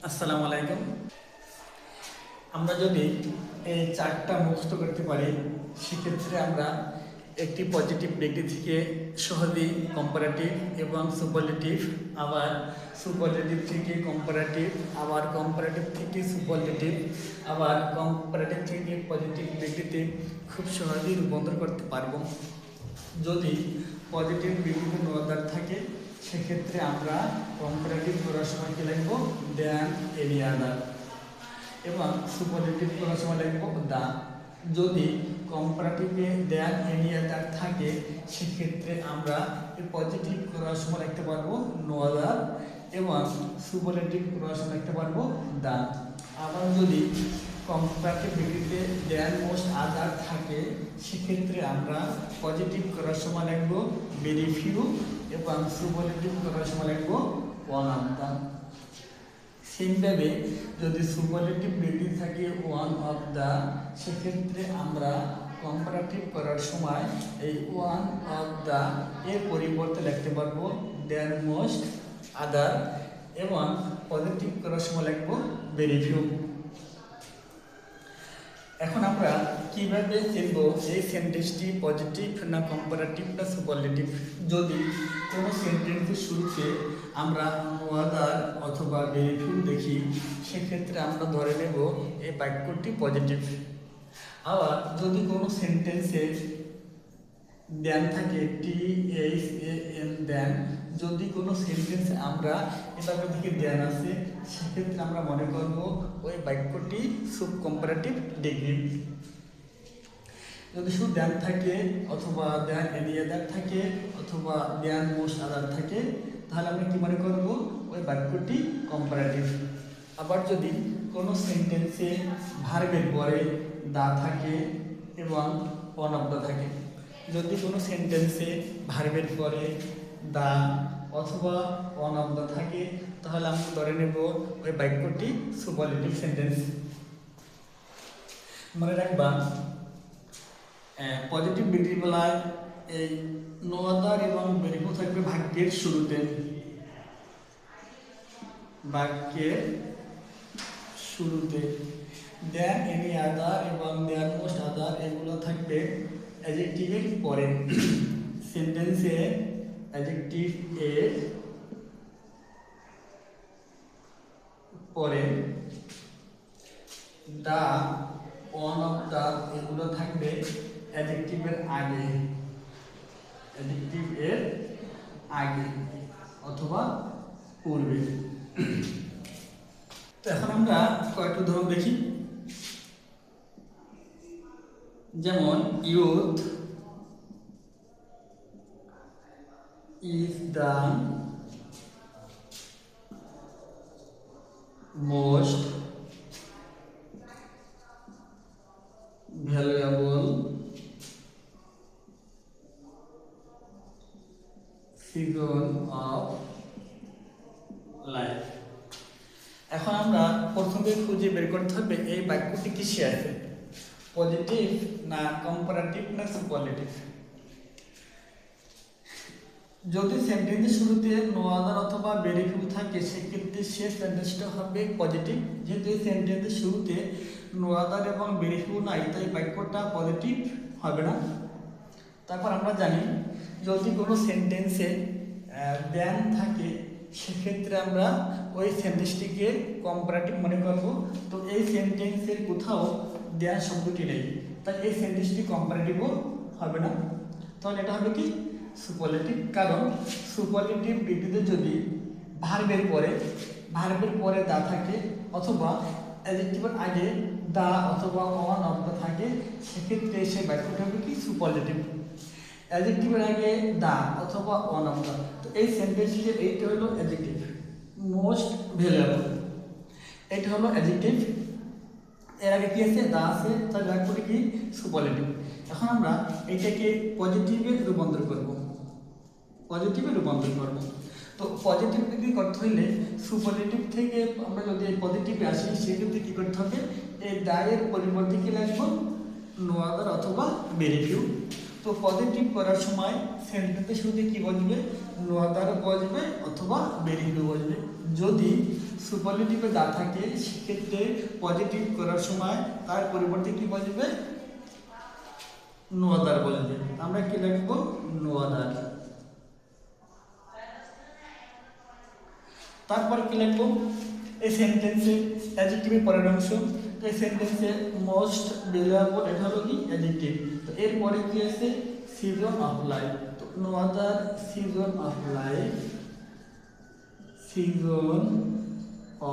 আসসালামু আলাইকুম। আমরা যদি এই চারটা মুখস্থ করতে পারি সেক্ষেত্রে আমরা একটি পজিটিভ ব্যক্তি থেকে সহজেই কম্পারেটিভ এবং সুপারলেটিভ, আবার সুপারলেটিভ থেকে কম্পারেটিভ, আবার কম্পারেটিভ থেকে সুপারলেটিভ, আবার কম্পারেটিভ থেকে পজিটিভ ব্যক্তিতে খুব সহজেই রূপান্তর করতে পারবো। যদি পজিটিভ বিভিন্ন অর্ডার থাকে সেক্ষেত্রে আমরা কম্পারেটিভ করার সময় কি লিখব? দেন এনি আদার, এবং সুপারলেটিভ করার সময় লিখব দা। যদি কম্পারেটিভে দেন এনি আদার থাকে সেক্ষেত্রে আমরা এই পজিটিভ করার সময় লিখতে পারবো নো আদার, এবং সুপারলেটিভ করার সময় লিখতে পারবো দা। আবার যদি কম্পারেটিভ ডিগ্রিতে দেন মোস্ট আদার থাকে সেক্ষেত্রে আমরা পজিটিভ করার সময় লিখব ভেরি ফিউ, এবং সুপারলেটিভ করার সময় লিখব ওয়ান অফ দ্য। সেমভাবে যদি সুপারলেটিভ ডিগ্রি থাকে ওয়ান অফ দ্য সেক্ষেত্রে আমরা কম্পারেটিভ করার সময় এই ওয়ান অফ দ্য এর পরিবর্তে লিখতে পারবো দেন মোস্ট আদার, এবং পজিটিভ করার সময় লিখব ভেরি ফিউ। এখন আমরা কিভাবে চিনব এই সেন্টেন্সটি পজিটিভ না কম্পারেটিভ না সুপারলেটিভ? যদি কোনো সেন্টেন্সের শুরুতে আমরা নো আদার অথবা ভেরি ফিউ দেখি সেক্ষেত্রে আমরা ধরে নেব এই বাক্যটি পজিটিভ। আবার যদি কোনো সেন্টেন্সে দেন থাকে টি এইচ এ এন দেন, যদি কোনো সেন্টেন্সে আমরা এভাবে থেকে দেন আছে সেক্ষেত্রে আমরা মনে করব ওই বাক্যটি সুব কম্পারেটিভ ডিগ্রি। যদি শুধু দেন থাকে অথবা দেন এনি আদার থাকে অথবা দেন মোস্ট আদার থাকে তাহলে আমরা কি মনে করব? ওই বাক্যটি কম্পারেটিভ। আবার যদি কোনো সেন্টেন্সে ভার্বের পরে দা থাকে এবং ওয়ান অফ দ্য থাকে, যদি কোনো সেন্টেন্সে ভার্বের পরে দা অথবা ওয়ান অফ দ্য থাকে তাহলে আমরা ধরে নেব ওই বাক্যটি সুপারলেটিভ সেন্টেন্স। মনে রাখবা পজিটিভ ডিগ্রি বেলায় এই নো আদার এবং ভেরি ফিউ থাকবে বাক্যের শুরুতে, বাক্যের শুরুতে। দেন এনি আদার এবং দেন মোস্ট আদার এগুলো থাকবে অ্যাডজেক্টিভের পরে। সেন্টেন্সে অ্যাডজেক্টিভ এর পরে দা ওয়ান অফ দা এগুলো থাকবে অ্যাডজেক্টিভের আগে, অ্যাডজেক্টিভ এর আগে অথবা পূর্বে। তো এখন আমরা কয়েকটা উদাহরণ দেখি। যেমন youth is the most valuable season of life। এখন আমরা প্রথমে খুঁজে বের করতে হবে এই বাক্যটি কিসে আছে, পজিটিভ না কম্পারেটিভ না সুপারলেটিভ। যদি সেন্টেন্সের শুরুতে নো আদার অথবা ভেরি ফিউ থাকে সেক্ষেত্রে সে সেন্টেন্সটা হবে পজিটিভ। যেহেতু এই সেন্টেন্সের শুরুতে নো আদার এবং ভেরি ফিউ নাই তাই বাক্যটা পজিটিভ হবে না। তারপর আমরা জানি যদি কোনো সেন্টেন্সে দেন থাকে সেক্ষেত্রে আমরা ওই সেন্টেন্সটিকে কম্পারেটিভ মনে করব। তো এই সেন্টেন্সের কোথাও দেন শব্দটি নেই তাই এই সেন্টেন্সটি কম্পারেটিভও হবে না, তাহলে এটা হবে কি সুপারলেটিভ। কারণ সুপারলেটিভ ডিগ্রিতে যদি ভার্বের পরে দা থাকে অথবা অ্যাডজেক্টিভের আগে দা অথবা ওয়ান অফ দা থাকে সেক্ষেত্রে সেই বাক্যটা হবে কি সুপারলেটিভ। অ্যাডজেক্টিভের আগে দা অথবা ওয়ান অফ দা, তো এই সেন্টেন্সের এইটা হলো অ্যাডজেক্টিভ। মোস্ট ভ্যালুয়েবল এটা হলো অ্যাডজেক্টিভ, এর আগে কি আছে? দা আছে, তাহলে বাক্যটি কি সুপারলেটিভ। এখন আমরা এটাকে পজিটিভে রূপান্তর করব, তো পজিটিভ ডিগ্রি করতে হইলে সুপারলেটিভ থেকে আমরা যদি পজিটিভে আসি সেক্ষেত্রে কী করতে হবে? এই দায়ের পরিবর্তে কি লিখবো? নো আদার অথবা ভেরি ফিউ। তো পজিটিভ করার সময় সেন্টেন্সের শুরুতে কি বসবে? নো আদার বসবে অথবা ভেরি ফিউ বসবে। যদি সুপারলেটিভে দা থাকে সেক্ষেত্রে পজিটিভ করার সময় তার পরিবর্তে কি বলবে, নো আদার বলবে। আমরা কি লিখবো, নো আদার। তারপর কি লিখবো, এই সেন্টেন্সে অ্যাডজেক্টিভের পরের অংশ। তো এই সেন্টেন্সে মোস্ট ভ্যালুয়েবল এটা হলো কি অ্যাডজেক্টিভ। তো এরপরে কি আছে, সিজন অফ লাইফ। তো no other season of life, season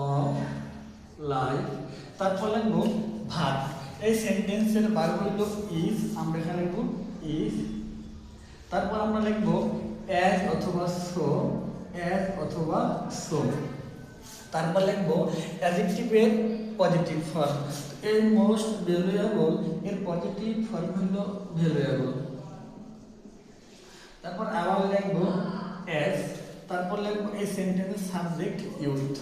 of life. তারপর লিখবো ভার্ব। এই সেন্টেন্সের ভার্ব হলো ইজ, আমরা এখানে লিখবো ইজ। তারপর আমরা লিখবো অ্যাজ অথবা সো, অ্যাজ অথবা সো। তারপর লিখবো অ্যাডজেক্টিভের পজিটিভ ফর্ম। এই মোস্ট ভ্যালুয়েবল এর পজিটিভ ফর্ম হলো ভ্যালুয়েবল। তারপর আবার লিখবো অ্যাজ। তারপর লিখবো এই সেন্টেন্সের সাবজেক্ট ইউথ।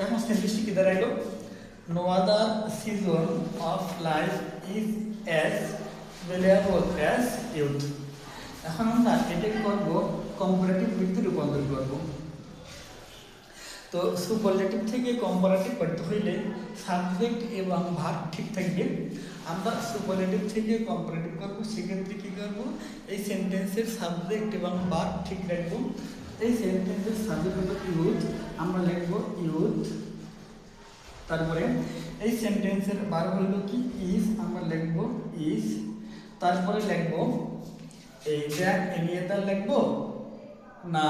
এখন সেন্টেন্সটি কি দাঁড়াইলো, no other season of life is as valuable as youth. এখন আমরা এটা করবো কম্পারেটিভ বৃত্তে রূপান্তর করব। তো সুপারলেটিভ থেকে কম্পারেটিভ করতে হইলে সাবজেক্ট এবং ভার্ব ঠিক থাকবে। আমরা সুপারলেটিভ থেকে কম্পারেটিভ করবো, সেক্ষেত্রে কী করবো, এই সেন্টেন্সের সাবজেক্ট এবং ভার্ব ঠিক রাখবো। এই সেন্টেন্সের সাবজেক্ট হলো ইউথ, আমরা লিখবো ইউথ। তারপরে এই সেন্টেন্সের ভার্ব হলো কি ইজ, আমরা লিখবো ইজ। তারপরে লিখবো এই দ্যাট এনি আদার লিখবো না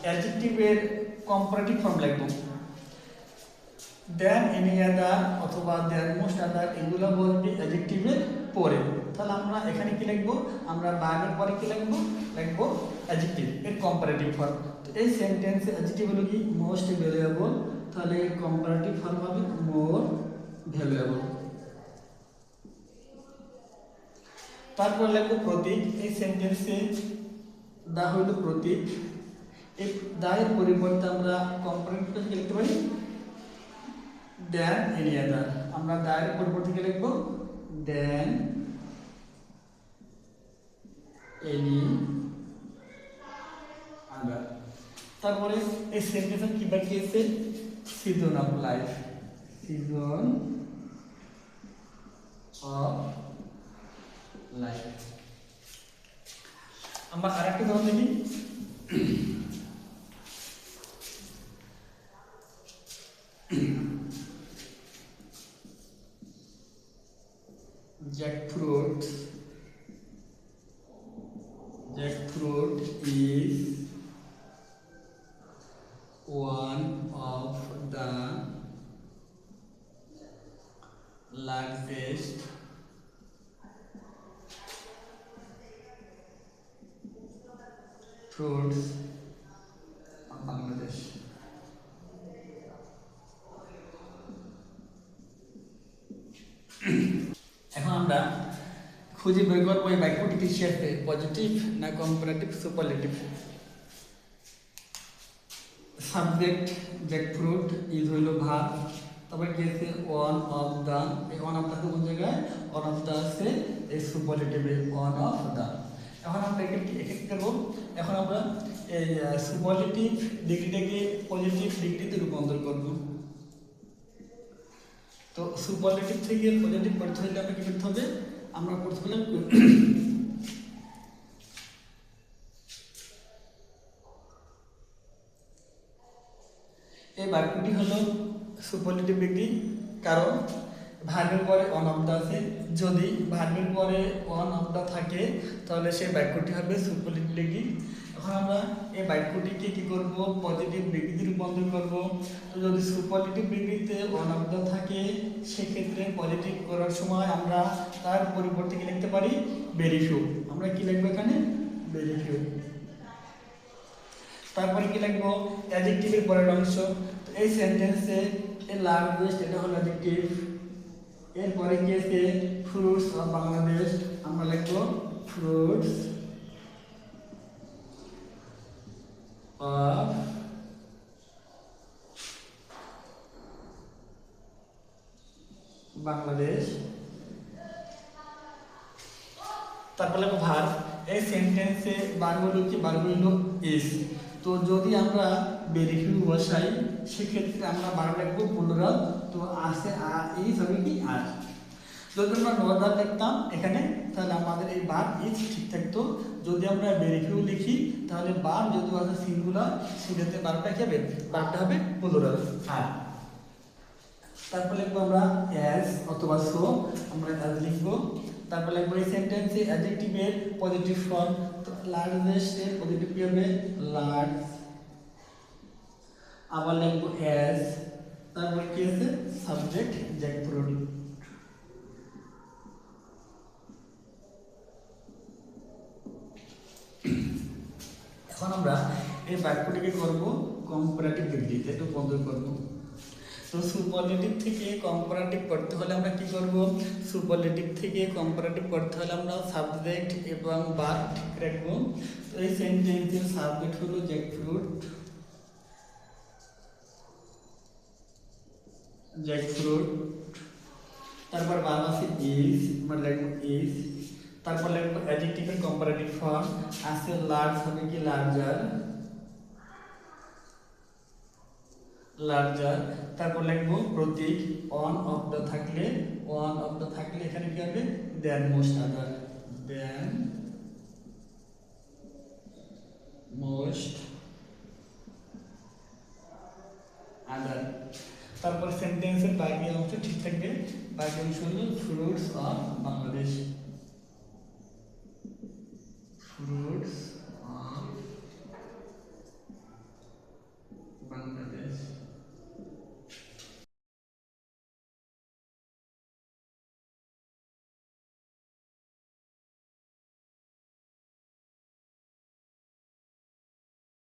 অ্যাডজেক্টিভের কম্পারেটিভ ফর্ম লিখবো। দ্যান এনি আদার অথবা দ্যান মোস্ট আদার এগুলো বলবি অ্যাডজেক্টিভের পরে। তাহলে আমরা এখানে কি লিখবো, আমরা ভার্বের পরে কি লিখবো, লিখবো অ্যাডজেক্টিভ এর কম্পারেটিভ ফর্ম। তো এই সেন্টেন্সে অ্যাডজেক্টিভ হলো কি মোস্ট ভ্যালুয়েবল, তাহলে এর কম্পারেটিভ ফর্ম হবে মোর ভ্যালুয়েবল। তারপর লিখবো প্রতীক। এই সেন্টেন্সে দা হইল প্রতীক, এই দায়ের পরিবর্তে আমরা কম্পারেটিভ লিখতে পারি দেন এনি আদার। আমরা দায়ের পরিবর্তে কি লিখবো, দেন এনি আদার। তারপরে এই সেন্টেন্সে কি বাকি আছে, season of life, season of life. আমরা আরেকটা ধরন দেখি, jackfruit. Jackfruit is one of the largest fruits of Bangladesh. এখন আমরা খুঁজে বের করবো এই বাক্যটি কি শেষে পজিটিভ না comparative superlative. Subject jackfruit, is হইল ভার্ব, তারপরে কি আছে ওয়ান অফ দা, এই ওয়ান অফ দা কোন জায়গায়, ওয়ান অফ দা আছে এই সুপারলেটিভে ওয়ান অফ দা। এখন আমরা একে করবো, এখন আমরা এই সুপারলেটিভ ডিগ্রিটাকে পজিটিভ ডিগ্রিতে রূপান্তর করবো। তো সুপারলেটিভ থেকে পজিটিভ করতে হলে আমরা কি করতে হবে, আমরা করতে হলে এই বাক্যটি হলো সুপারলেটিভ ডিগ্রি, কারণ ভার্বের পরে ওয়ান অফ দা আছে। যদি ভার্বের পরে ওয়ান অফ দা থাকে তাহলে সেই বাক্যটি হবে সুপারলেটিভ ডিগ্রি। এখন আমরা এই বাক্যটিকে কি করব, পজিটিভ ডিগ্রিতে রূপান্তর করব। তো যদি সুপারলেটিভ ডিগ্রিতে ওয়ান অফ দা থাকে সেক্ষেত্রে পজিটিভ করার সময় আমরা তার পরিবর্তে কি লিখতে পারি, ভেরি ফিউ। আমরা কি লিখবো এখানে, ভেরি ফিউ। তারপরে কি লিখবো, অ্যাডজেক্টিভের পরের অংশ। তো এই সেন্টেন্সে এই লার্জেস্ট এটা হলো অ্যাডজেক্টিভ, এরপরে কি আছে ফ্রুটস অফ বাংলাদেশ, আমরা লিখবো ফ্রুটস অফ বাংলাদেশ। তারপর লিখবো ভার্ব, এই সেন্টেন্সে বারগুলো কি বারগুলো ইজ। তো যদি আমরা ভেরি ফিউ বসাই সেক্ষেত্রে আমরা বার লিখবো প্লুরাল। তো আসে ইজ হবে কি আর। যদি আমরা নর্দার লিখতাম এখানে তাহলে আমাদের এই বার ইজ ঠিক থাকতো। যদি আমরা ভেরি ফিউ লিখি তাহলে বার যদি আছে সিঙ্গুলার সেক্ষেত্রে বারটা কি হবে, বারটা হবে প্লুরাল আর। তারপর লিখবো আমরা অ্যাজ অথবা সো, আমরা অ্যাজ লিখবো। তারপর লিখবো এই সেন্টেন্সে অ্যাডজেক্টিভের পজিটিভ ফর্ম। তো লার্জেস্ট এর পজিটিভ কি হবে লার্জ। আবার লিখবো অ্যাজ, তারপর কি আছে সাবজেক্ট জ্যাকফ্রুট। এখন আমরা এই বাক্যটিকে করব কম্পারেটিভ ডিগ্রিতে, একটু বন্ধ করব। তো সুপারলেটিভ থেকে কম্পারেটিভ করতে হলে আমরা কি করব, সুপারলেটিভ থেকে কম্পারেটিভ করতে হলে আমরা সাবজেক্ট এবং ভার্ব ঠিক রাখবো। তো এই সেন্টেন্সের সাবজেক্ট হলো জ্যাকফ্রুট, জ্যাকফ্রুট। তারপর ভার্ব আছে ইজ, আমরা লিখব ইজ। তারপর লিখব অ্যাডজেক্টিভের কম্পারেটিভ ফর্ম আছে লার্জ হবে কি লার্জার, লার্জার। তারপর লিখবো প্রতীক অন অফ দ্য থাকলে, অন অফ দ্য থাকলে এখানে কি হবে দেন মোস্ট আদার, দেন মোস্ট আদার। তারপর সেন্টেন্সের বাকি অংশ ঠিক থাকবে, বাকি অংশ হলো ফ্রুটস অফ বাংলাদেশ।